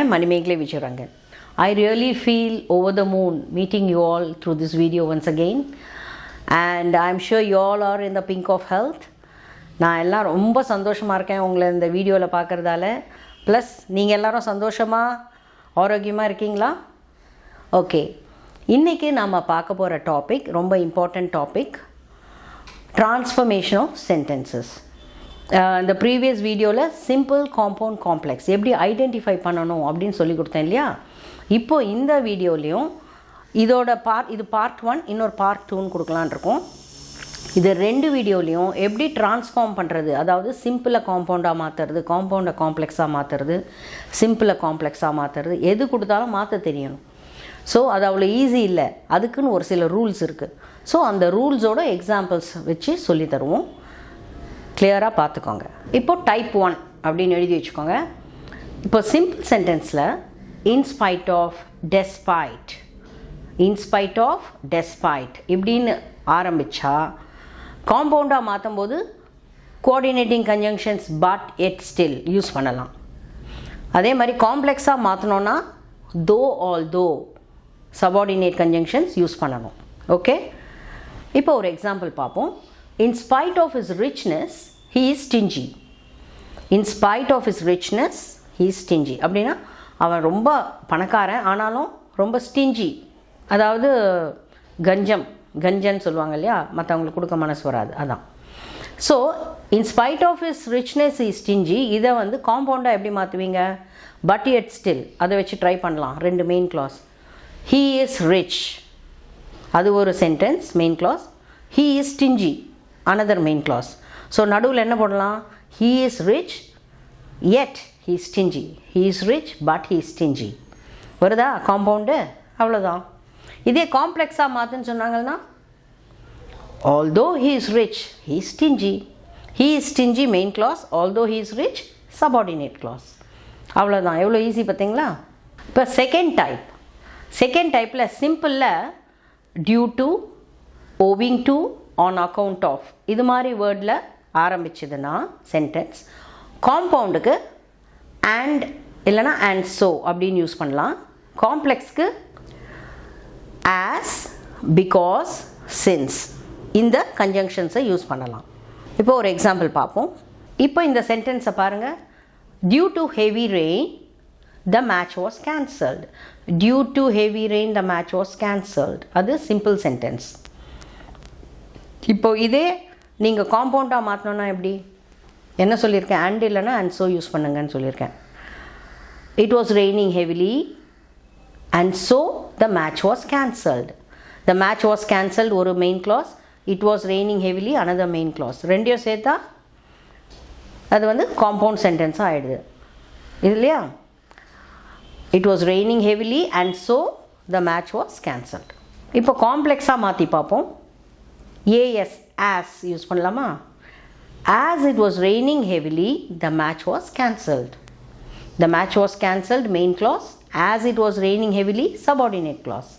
am Manimegle Vicharangan. I really feel over the moon meeting you all through this video once again, and I am sure you all are in the pink of health. நான் எல்லாம் ரொம்ப சந்தோஷமாக இருக்கேன் உங்களை இந்த வீடியோவில் பார்க்குறதால. Plus நீங்கள் எல்லோரும் சந்தோஷமாக ஆரோக்கியமாக இருக்கீங்களா? ஓகே, இன்றைக்கி நாம் பார்க்க போகிற டாபிக் ரொம்ப important topic, transformation of sentences. இந்த ப்ரீவியஸ் வீடியோவில் சிம்பிள், காம்பவுண்ட், காம்ப்ளெக்ஸ் எப்படி ஐடென்டிஃபை பண்ணணும் அப்படின்னு சொல்லி கொடுத்தேன் இல்லையா? இப்போது இந்த வீடியோலையும் இதோட இது பார்ட் 1, இன்னொரு பார்ட் 2ன்னு கொடுக்கலான் இருக்கோம். இது ரெண்டு வீடியோலையும் எப்படி ட்ரான்ஸ்ஃபார்ம் பண்ணுறது, அதாவது சிம்பிளை காம்பவுண்டாக மாற்றுறது, காம்பவுண்டை காம்ப்ளெக்ஸாக மாற்றுறது, சிம்பிளை காம்ப்ளெக்ஸாக மாற்றுறது, எது கொடுத்தாலும் மாற்ற தெரியணும். ஸோ அது அவ்வளோ ஈஸி இல்லை, அதுக்குன்னு ஒரு சில ரூல்ஸ் இருக்குது. ஸோ அந்த ரூல்ஸோட எக்ஸாம்பிள்ஸ் வச்சு சொல்லி தருவோம். கிளியராக பார்த்துக்கோங்க. இப்போது டைப் 1 அப்படின்னு எழுதி வச்சுக்கோங்க. இப்போ சிம்பிள் சென்டென்ஸில் in spite of, despite, in spite of, despite இப்படின்னு ஆரம்பித்தா காம்பவுண்டாக மாற்றும் போது coordinating conjunctions but, yet, still use பண்ணலாம். அதே மாதிரி காம்ப்ளெக்ஸாக மாற்றினோன்னா though, although subordinate conjunctions use பண்ணணும். ஓகே, இப்போ ஒரு எக்ஸாம்பிள் பார்ப்போம். In spite of his richness, he is stingy. In spite of his richness, he is stingy. அப்படின்னா அவன் ரொம்ப பணக்காரன் ஆனாலும் ரொம்ப ஸ்டிஞ்சி, அதாவது கஞ்சன்னு சொல்லுவாங்க இல்லையா, மற்றவங்களுக்கு கொடுக்க மனசு வராது, அதான். So in spite of his richness is stingy, இதை வந்து காம்பவுண்டாக எப்படி மாற்றுவீங்க? பட் எட் ஸ்டில், அதை வச்சு ட்ரை பண்ணலாம். ரெண்டு main clause. He is rich, அது ஒரு sentence main clause. He is stingy another main clause. So நடுவில் என்ன போடலாம்? He is rich yet he is stingy. He is rich but he is stingy. வருதா காம்பவுண்டு? அவ்வளோதான். இதே காம்ப்ளெக்ஸாக மாற்றுன்னு சொன்னாங்கன்னா although he is rich he is stingy. He is stingy main clause, although he is rich subordinate clause. அவ்வளோதான். எவ்வளோ easy பார்த்தீங்களா? இப்போ second டைப்பில் சிம்பிளில் due to, owing to, on account of இது மாதிரி வேர்டில் ஆரம்பிச்சதுன்னா சென்டென்ஸ், காம்பவுண்டுக்கு அண்ட் இல்லைனா அண்ட் ஸோ அப்படின்னு யூஸ் பண்ணலாம். காம்ப்ளெக்ஸ்க்கு ஆஸ், பிகாஸ், சின்ஸ் இந்த கன்ஜங்ஷன்ஸை யூஸ் பண்ணலாம். இப்போ ஒரு எக்ஸாம்பிள் பார்ப்போம். இப்போ இந்த சென்டென்ஸை பாருங்கள். Due to heavy rain the match was cancelled. Due to heavy rain the match was cancelled, அது சிம்பிள் சென்டென்ஸ். இப்போது இதே நீங்கள் காம்பவுண்டாக மாற்றினோன்னா எப்படி? என்ன சொல்லியிருக்கேன்? அண்ட் இல்லைனா அண்ட் ஸோ யூஸ் பண்ணுங்கன்னு சொல்லியிருக்கேன். It was raining heavily and so the match was cancelled. The match was cancelled ஒரு main clause, it was raining heavily another main clause. ரெண்டையும் சேர்த்தா அது வந்து காம்பவுண்ட் சென்டென்ஸாக ஆகிடுது, இது இல்லையா? It was raining heavily and so the match was cancelled. இப்போ காம்ப்ளெக்ஸாக மாற்றி பார்ப்போம். as, as யூஸ் பண்ணலாமா? as it was raining heavily the match was cancelled. The match was cancelled main clause, as it was raining heavily subordinate clause.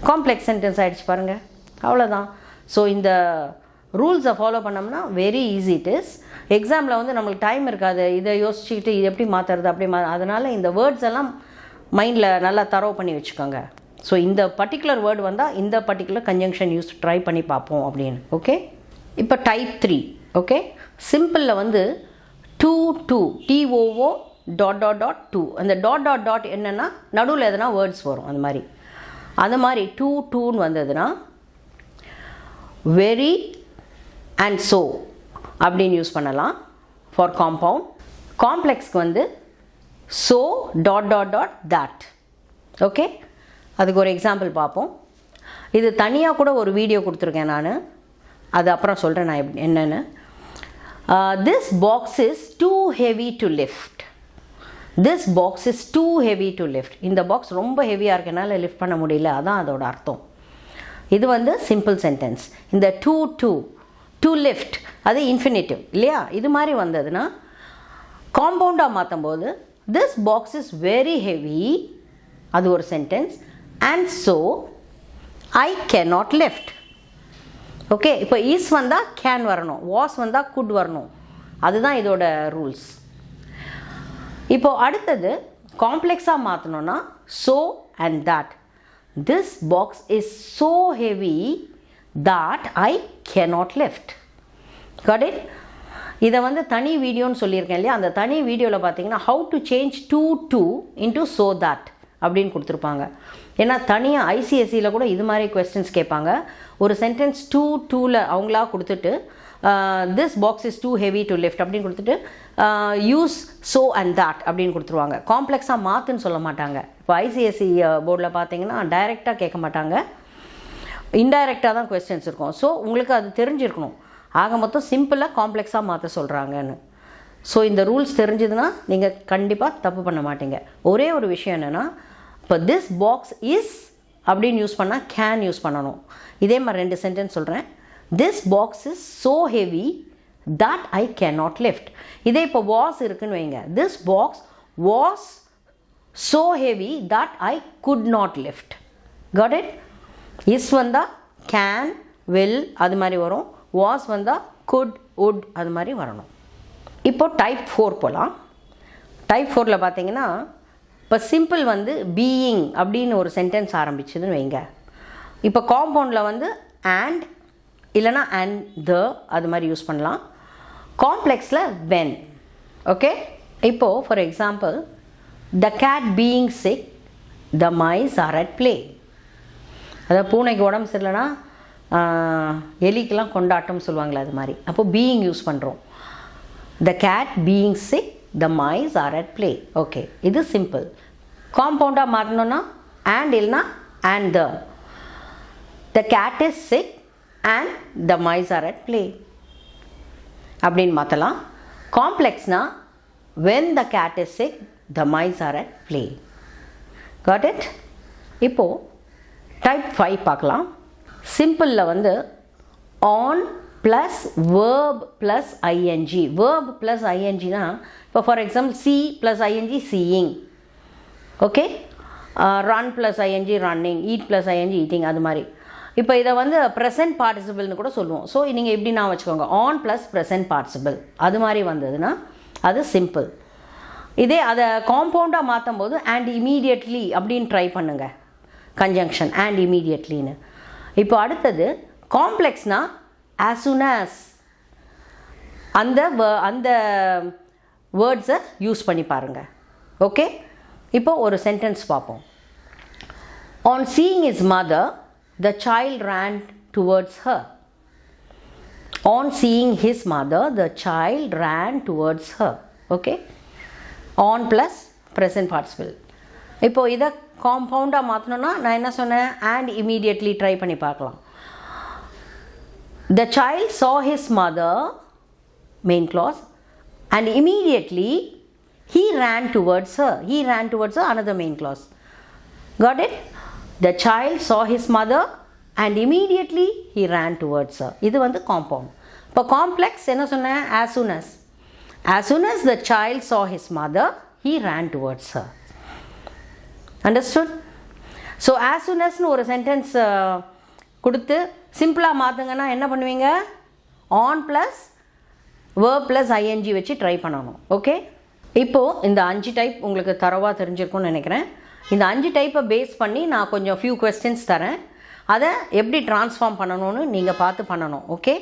Complex sentence ஆகிடுச்சு பாருங்கள், அவ்வளோதான். So இந்த ரூல்ஸை ஃபாலோ பண்ணோம்னா வெரி ஈஸி இட் இஸ். எக்ஸாமில் வந்து நம்மளுக்கு டைம் இருக்காது, இதை யோசிச்சுக்கிட்டு இது எப்படி மாற்றுறது அப்படி அதனால் இந்த வேர்ட்ஸ் எல்லாம் மைண்டில் நல்லா தரவு பண்ணி வச்சுக்கோங்க. ஸோ இந்த பர்டிகுலர் வேர்டு வந்தால் இந்த பர்டிகுலர் கன்ஜங்ஷன் யூஸ் ட்ரை பண்ணி பார்ப்போம் அப்படின்னு. ஓகே, இப்போ டைப் 3. ஓகே, சிம்பிளில் வந்து டூ, TOO ..2 அந்த ..டாட் என்னென்னா நடுவில் எதுனா வேர்ட்ஸ் வரும், அந்த மாதிரி. அது மாதிரி டூன்னு வந்ததுன்னா வெரி அண்ட் ஸோ அப்படின்னு யூஸ் பண்ணலாம் ஃபார் காம்பவுண்ட். காம்ப்ளெக்ஸ்க்கு வந்து ஸோ ..டாட் தட். ஓகே, அதுக்கு ஒரு எக்ஸாம்பிள் பார்ப்போம். இது தனியாக கூட ஒரு வீடியோ கொடுத்துருக்கேன் நான், அது அப்புறம் சொல்கிறேன் நான் என்னென்னு. This box is too heavy to lift. This box is too heavy to lift. இந்த பாக்ஸ் ரொம்ப ஹெவியாக இருக்கனால லிஃப்ட் பண்ண முடியல, அதான் அதோட அர்த்தம். இது வந்து சிம்பிள் சென்டென்ஸ். இந்த டு லிஃப்ட் அது இன்ஃபினிட்டிவ் இல்லையா? இது மாதிரி வந்ததுன்னா காம்பவுண்டாக மாற்றும் போது this box is very heavy, அது ஒரு sentence. And so I cannot lift. Okay, இப்போ இஸ் வந்தால் கேன் வரணும், வாஸ் வந்தால் குட் வரணும், அதுதான் இதோட ரூல்ஸ். இப்போது அடுத்தது காம்ப்ளெக்ஸாக மாற்றணும்னா so and that. This box is so heavy that I cannot lift. Got it? இதை வந்து தனி வீடியோன்னு சொல்லியிருக்கேன் இல்லையா, அந்த தனி வீடியோவில் பார்த்தீங்கன்னா how to change to into so that அப்படின்னு கொடுத்துருப்பாங்க. ஏன்னா தனியாக ஐசிஎஸ்சியில் கூட இது மாதிரி கொஸ்டின்ஸ் கேட்பாங்க. ஒரு சென்டென்ஸ் டூவில் அவங்களா கொடுத்துட்டு this box is too heavy to lift அப்படின்னு கொடுத்துட்டு யூஸ் ஸோ அண்ட் தட் அப்படின்னு கொடுத்துருவாங்க. காம்ப்ளெக்ஸாக மாற்றுன்னு சொல்ல மாட்டாங்க. இப்போ ஐசிஎஸ்சி போர்டில் பார்த்தீங்கன்னா டைரெக்டாக கேட்க மாட்டாங்க, இன்டைரக்டாக தான் கொஸ்டின்ஸ் இருக்கும். ஸோ உங்களுக்கு அது தெரிஞ்சிருக்கணும். ஆக மொத்தம் சிம்பிளாக காம்ப்ளெக்ஸாக மாற்ற சொல்கிறாங்கன்னு. ஸோ இந்த ரூல்ஸ் தெரிஞ்சதுன்னா நீங்கள் கண்டிப்பாக தப்பு பண்ண மாட்டீங்க. ஒரே ஒரு விஷயம் என்னென்னா, இப்போ திஸ் பாக்ஸ் இஸ் அப்படின்னு யூஸ் பண்ணால் கேன் யூஸ் பண்ணணும். இதே மாதிரி 2 சென்டென்ஸ் சொல்கிறேன். This box is so heavy that I can not lift. இதே இப்போ வாஸ் இருக்குன்னு வைங்க. This box was so heavy that I could not lift. Got it? Is வந்தால் கேன், வில் அது மாதிரி வரும். வாஸ் வந்தால் குட், உட் அது மாதிரி வரணும். இப்போ டைப் 4 போகலாம். டைப் 4ல் பார்த்தீங்கன்னா, இப்போ சிம்பிள் வந்து பீயிங் அப்படின்னு ஒரு சென்டென்ஸ் ஆரம்பிச்சதுன்னு வைங்க. இப்போ காம்பவுண்டில் வந்து அண்ட் இல்லைனா அண்ட் த அது மாதிரி யூஸ் பண்ணலாம். காம்ப்ளெக்ஸில் வென். ஓகே, இப்போது for example, the cat being sick the mice are at play. அதாவது பூனைக்கு உடம்பு சரியில்லைன்னா எலிக்கெல்லாம் கொண்டாட்டம் சொல்லுவாங்களே அது மாதிரி. அப்போது பீயிங் யூஸ் பண்ணுறோம். The cat being sick the mice are at play. Okay, இது சிம்பிள். காம்பவுண்டாக மாற்றணும்னா அண்ட் இல்லைனா and the. The cat is sick and the mice are at play அப்படின்னு மாற்றலாம். காம்ப்ளெக்ஸ்னா when the cat is sick the mice are at play. Got it? இப்போது type 5 பார்க்கலாம். சிம்பிளில் வந்து on plus verb plus ING. Verb plus ஐஎன்ஜினா இப்போ for example see plus ING seeing. Okay, run plus ING running, eat plus ING eating அது மாதிரி. இப்போ இதை வந்து ப்ரெசன்ட் பார்ட்டிசிபிள்னு கூட சொல்லுவோம். ஸோ நீங்கள் எப்படி நான் வச்சுக்கோங்க, ஆன் ப்ளஸ் ப்ரெசன்ட் பார்ட்டிசிபிள் அது மாதிரி வந்ததுன்னா அது சிம்பிள். இதே அதை காம்பவுண்டாக மாற்றும் போது அண்ட் இமீடியட்லி அப்படின்னு ட்ரை பண்ணுங்கள், கன்ஜங்ஷன் அண்ட் இமீடியட்லின்னு. இப்போ அடுத்தது காம்ப்ளெக்ஸ்னா as soon as அந்த வேர்ட்ஸை யூஸ் பண்ணி பாருங்கள். ஓகே, இப்போ ஒரு சென்டென்ஸ் பார்ப்போம். On seeing his mother, the child ran towards her. On seeing his mother, the child ran towards her. Okay, on plus present participle. இப்போ இதை காம்பவுண்டாக மாற்றணும்னா நான் என்ன சொன்னேன், and immediately ட்ரை பண்ணி பார்க்கலாம். The child saw his mother, main clause, and immediately he ran towards her. He ran towards her, another main clause. Got it? The child saw his mother and immediately he ran towards her. இது வந்து compound. இப்போ complex என்ன சொன்னேன், as soon as. As soon as the child saw his mother, he ran towards her. Understood? So as soon as ஒரு sentence கொடுத்து சிம்பிளாக மாற்றுங்கன்னா என்ன பண்ணுவீங்க, on plus verb plus ING வச்சு ட்ரை பண்ணணும். ஓகே, இப்போது இந்த 5 டைப் உங்களுக்கு தரவாக தெரிஞ்சிருக்கும்னு நினைக்கிறேன். இந்த 5 டைப்பை பேஸ் பண்ணி நான் கொஞ்சம் ஃபியூ கொஸ்டின்ஸ் தரேன். அதை எப்படி ட்ரான்ஸ்ஃபார்ம் பண்ணணும்னு நீங்கள் பார்த்து பண்ணணும். ஓகே,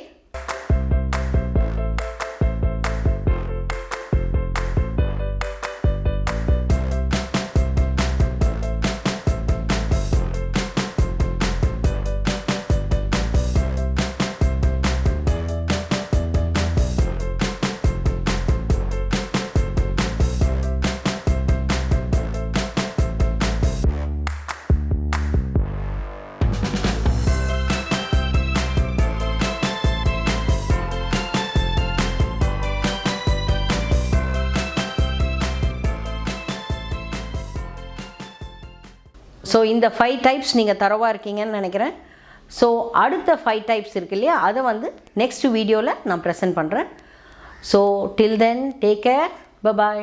ஸோ இந்த 5 டைப்ஸ் நீங்கள் தரவாக இருக்கீங்கன்னு நினைக்கிறேன். ஸோ அடுத்த 5 டைப்ஸ் இருக்கு இல்லையா, அதை வந்து நெக்ஸ்ட் வீடியோவில் நான் ப்ரெசென்ட் பண்ணுறேன். So till then take care, bye bye.